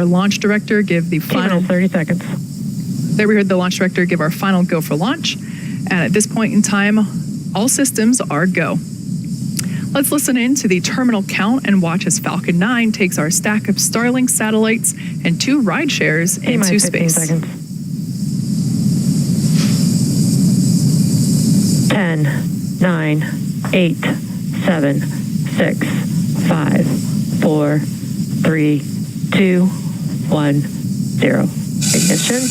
our launch director give the final 30 seconds. There we heard the launch director give our final go for launch. And at this point in time, all systems are go. Let's listen in to the terminal count and watch as Falcon 9 takes our stack of Starlink satellites and 2 ride shares into space. 15 seconds. 10, 9, 8, 7, 6, 5, 4, 3, 2, 1, 0. Ignition.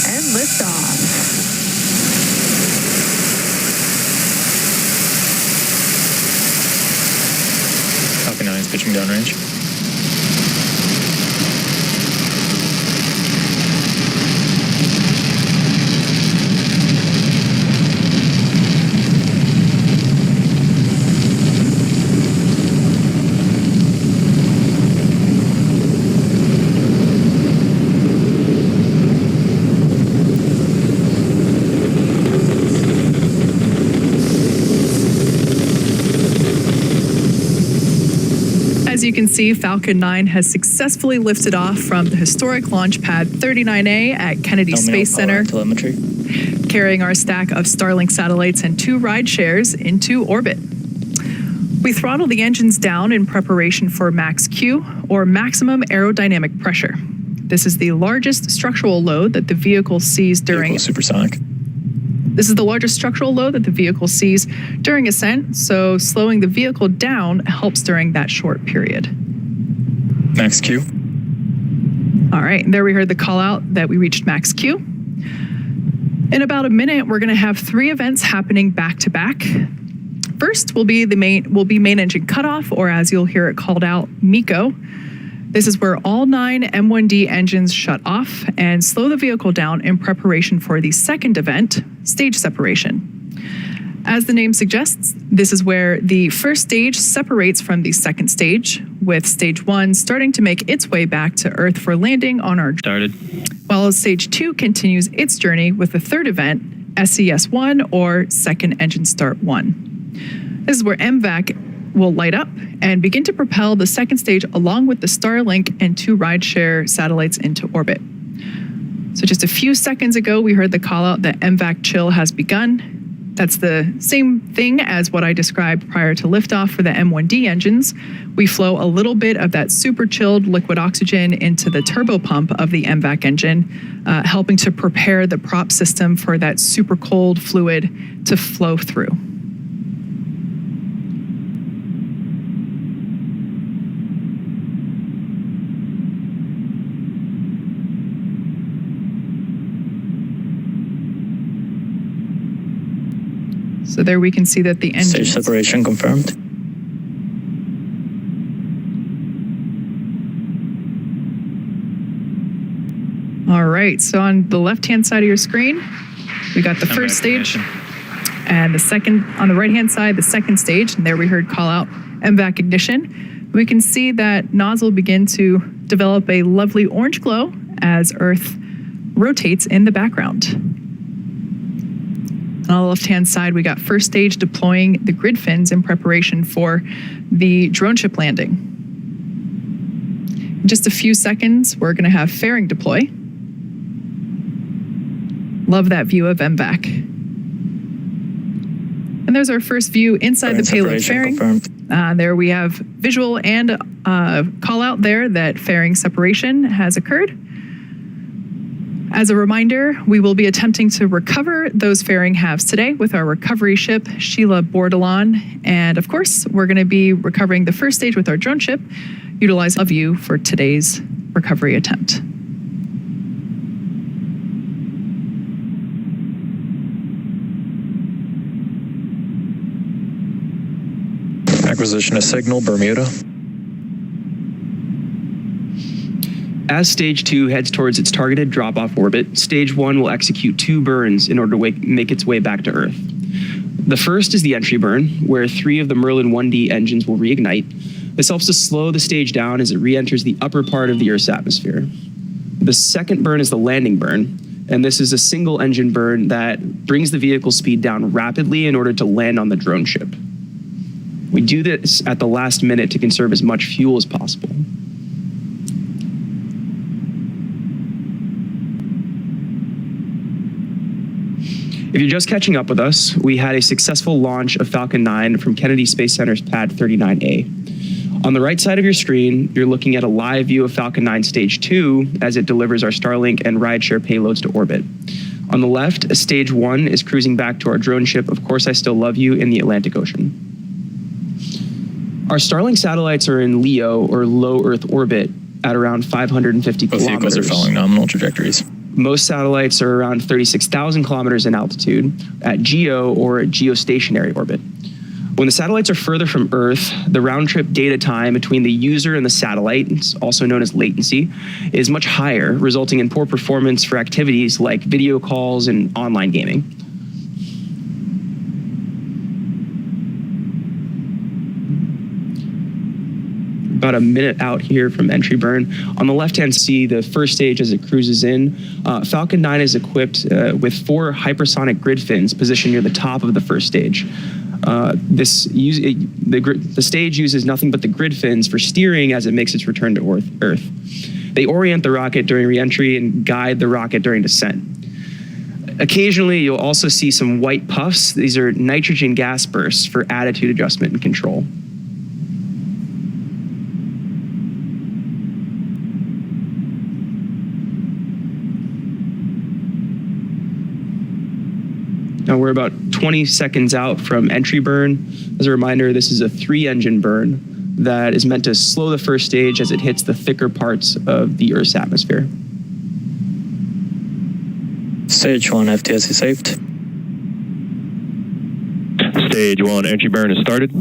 And liftoff. Falcon 9 is pitching downrange. As you can see, Falcon 9 has successfully lifted off from the historic launch pad 39A at Kennedy Space Center, telemetry, carrying our stack of Starlink satellites and 2 ride shares into orbit. We throttle the engines down in preparation for max Q, or maximum aerodynamic pressure. This is the largest structural load that the vehicle sees during supersonic. This is the largest structural load that the vehicle sees during ascent, so slowing the vehicle down helps during that short period. Max Q. All right, and there we heard the call out that we reached max Q. In about a minute, we're going to have 3 events happening back to back. First will be main engine cutoff, or as you'll hear it called out, MECO. This is where all 9 M1D engines shut off and slow the vehicle down in preparation for the second event, stage separation. As the name suggests, this is where the first stage separates from the second stage, with stage 1 starting to make its way back to Earth for landing on our Started. while stage 2 continues its journey with the third event, SES1, or second engine start 1. This is where MVAC will light up and begin to propel the second stage along with the Starlink and 2 rideshare satellites into orbit. So just a few seconds ago, we heard the call out that MVAC chill has begun. That's the same thing as what I described prior to liftoff for the M1D engines. We flow a little bit of that super chilled liquid oxygen into the turbo pump of the MVAC engine, helping to prepare the prop system for that super cold fluid to flow through. So there we can see that the engine... Stage separation confirmed. All right, so on the left-hand side of your screen, we got the first stage, and the second, on the right-hand side, the second stage, and there we heard call out MVAC ignition. We can see that nozzle begin to develop a lovely orange glow as Earth rotates in the background. On the left-hand side, we got first stage deploying the grid fins in preparation for the drone ship landing. In just a few seconds, we're going to have fairing deploy. Love that view of MVAC. And there's our first view inside the payload fairing. There we have visual and call out there that fairing separation has occurred. As a reminder, we will be attempting to recover those fairing halves today with our recovery ship, Sheila Bordelon. And of course, we're going to be recovering the first stage with our drone ship, utilizing a view for today's recovery attempt. Acquisition of signal, Bermuda. As Stage 2 heads towards its targeted drop-off orbit, Stage 1 will execute 2 burns in order to make its way back to Earth. The first is the entry burn, where 3 of the Merlin 1D engines will reignite. This helps to slow the stage down as it re-enters the upper part of the Earth's atmosphere. The second burn is the landing burn, and this is a single engine burn that brings the vehicle speed down rapidly in order to land on the drone ship. We do this at the last minute to conserve as much fuel as possible. If you're just catching up with us, we had a successful launch of Falcon 9 from Kennedy Space Center's Pad 39A. On the right side of your screen, you're looking at a live view of Falcon 9 Stage 2 as it delivers our Starlink and rideshare payloads to orbit. On the left, Stage 1 is cruising back to our drone ship, Of Course I Still Love You, in the Atlantic Ocean. Our Starlink satellites are in LEO, or low Earth orbit, at around 550 Both kilometers. vehicles are following nominal trajectories. Most satellites are around 36,000 kilometers in altitude at GEO, or geostationary orbit. When the satellites are further from Earth, the round-trip data time between the user and the satellite, also known as latency, is much higher, resulting in poor performance for activities like video calls and online gaming. About a minute out here from entry burn. On the left-hand see the first stage as it cruises in. Falcon 9 is equipped with 4 hypersonic grid fins positioned near the top of the first stage. The stage uses nothing but the grid fins for steering as it makes its return to Earth. They orient the rocket during re-entry and guide the rocket during descent. Occasionally, you'll also see some white puffs. These are nitrogen gas bursts for attitude adjustment and control. Now we're about 20 seconds out from entry burn. As a reminder, this is a 3-engine burn that is meant to slow the first stage as it hits the thicker parts of the Earth's atmosphere. Stage 1 FTS is saved. Stage 1 entry burn has started.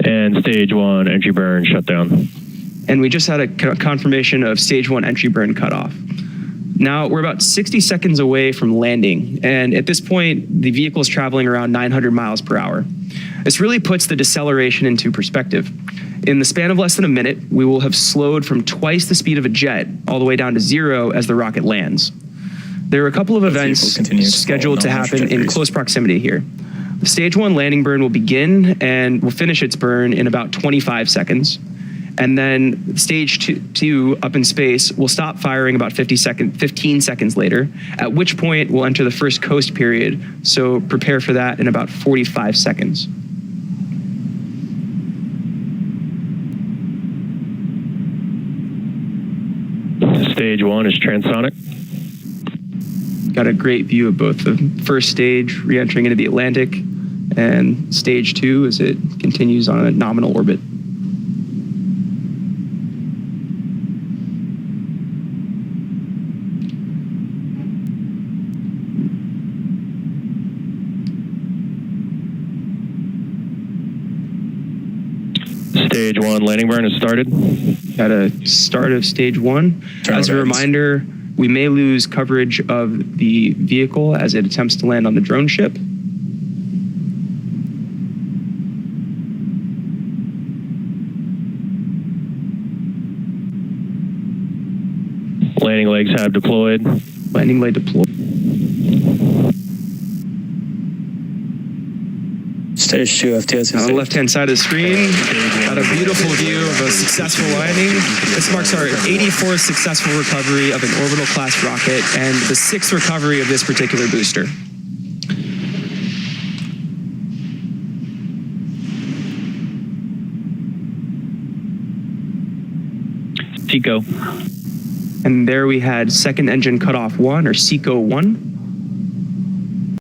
And stage 1 entry burn shut down. And we just had a confirmation of stage 1 entry burn cutoff. Now we're about 60 seconds away from landing, and at this point, the vehicle is traveling around 900 miles per hour. This really puts the deceleration into perspective. In the span of less than a minute, we will have slowed from twice the speed of a jet all the way down to 0 as the rocket lands. There are a couple of events scheduled to happen in close proximity here. The stage 1 landing burn will begin and will finish its burn in about 25 seconds. And then stage 2 up in space will stop firing about 15 seconds later, at which point we'll enter the first coast period. So prepare for that in about 45 seconds. Stage 1 is transonic. Got a great view of both the first stage re-entering into the Atlantic and stage 2 as it continues on a nominal orbit. Stage 1 landing burn has started. At a start of stage 1. As a reminder, we may lose coverage of the vehicle as it attempts to land on the drone ship. Landing legs have deployed. Landing leg deployed. Stage 2 FTS is On the saved. left-hand side of the screen, got a beautiful view of a successful landing. This marks our 84th successful recovery of an orbital-class rocket and the 6th recovery of this particular booster. Tico. And there we had second engine cutoff 1, or SECO 1.